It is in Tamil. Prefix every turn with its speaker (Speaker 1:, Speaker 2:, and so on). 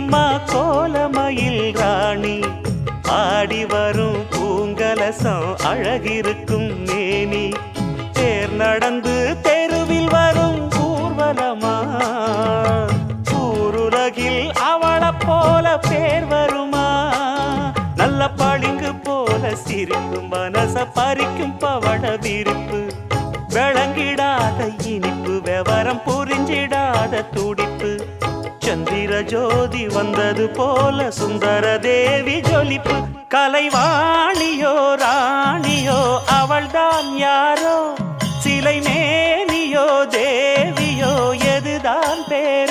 Speaker 1: அம்மா கோலமயில் ராணி ஆடி வரும் பூங்கலசம் அழகிருக்கும் மேனி தேர் நடந்து தெருவில் வரும் ஊர்வலமா ஊருலகில் அவளை போல பேர் வருமா நல்ல பளிங்கு போல சிரிக்கும் மனச பறிக்கும் பவள விரிப்பு விளங்கிடாத இனிப்பு விவரம் புரிஞ்சிடாத துடிப்பு சந்திர ஜோதி வந்தது போல சுந்தர தேவி ஜொலிப்பு கலைவாணியோ ராணியோ அவள்தான் யாரோ சிலை மேனியோ தேவியோ எதுதான் பேர்